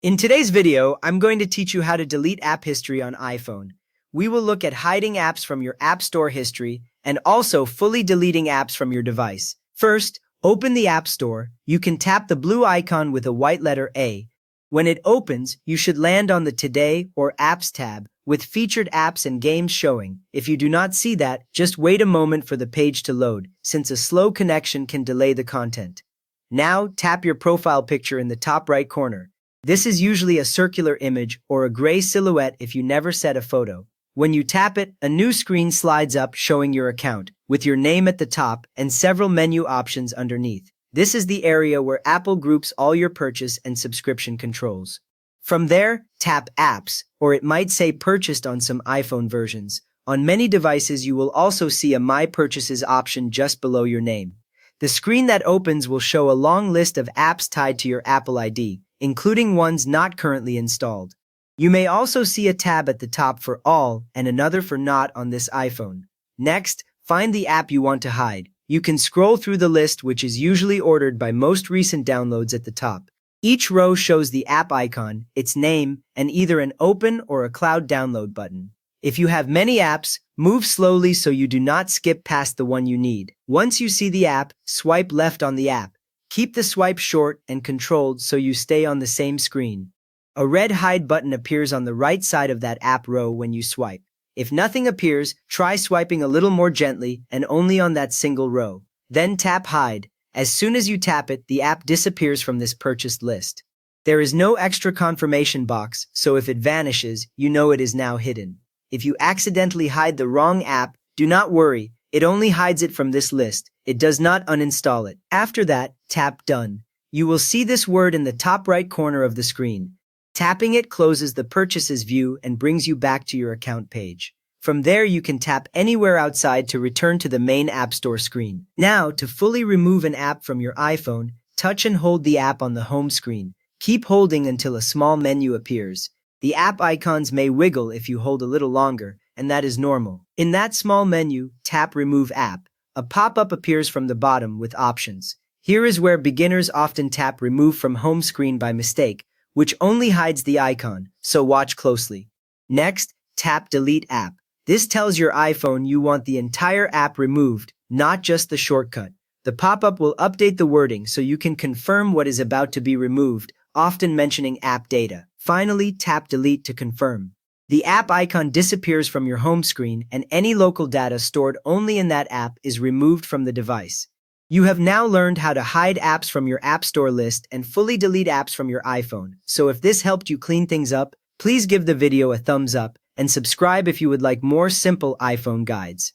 In today's video, I'm going to teach you how to delete app history on iPhone. We will look at hiding apps from your App Store history and also fully deleting apps from your device. First, open the App Store. You can tap the blue icon with a white letter A. When it opens, you should land on the Today or Apps tab with featured apps and games showing. If you do not see that, just wait a moment for the page to load, since a slow connection can delay the content. Now, tap your profile picture in the top right corner. This is usually a circular image or a gray silhouette if you never set a photo. When you tap it, a new screen slides up showing your account, with your name at the top and several menu options underneath. This is the area where Apple groups all your purchase and subscription controls. From there, tap Apps, or it might say Purchased on some iPhone versions. On many devices, you will also see a My Purchases option just below your name. The screen that opens will show a long list of apps tied to your Apple ID, including ones not currently installed. You may also see a tab at the top for All and another for Not on this iPhone. Next, find the app you want to hide. You can scroll through the list, which is usually ordered by most recent downloads at the top. Each row shows the app icon, its name, and either an open or a cloud download button. If you have many apps, move slowly so you do not skip past the one you need. Once you see the app, swipe left on the app. Keep the swipe short and controlled so you stay on the same screen. A red hide button appears on the right side of that app row when you swipe. If nothing appears, try swiping a little more gently and only on that single row. Then tap hide. As soon as you tap it, the app disappears from this purchased list. There is no extra confirmation box, so if it vanishes, you know it is now hidden. If you accidentally hide the wrong app, do not worry. It only hides it from this list. It does not uninstall it. After that, tap Done. You will see this word in the top right corner of the screen. Tapping it closes the Purchases view and brings you back to your account page. From there, you can tap anywhere outside to return to the main App Store screen. Now, to fully remove an app from your iPhone, touch and hold the app on the home screen. Keep holding until a small menu appears. The app icons may wiggle if you hold a little longer, and that is normal. In that small menu, tap Remove App. A pop-up appears from the bottom with options. Here is where beginners often tap Remove from home screen by mistake, which only hides the icon, so watch closely. Next, tap Delete App. This tells your iPhone you want the entire app removed, not just the shortcut. The pop-up will update the wording so you can confirm what is about to be removed, often mentioning app data. Finally, tap Delete to confirm. The app icon disappears from your home screen and any local data stored only in that app is removed from the device. You have now learned how to hide apps from your App Store list and fully delete apps from your iPhone. So if this helped you clean things up, please give the video a thumbs up and subscribe if you would like more simple iPhone guides.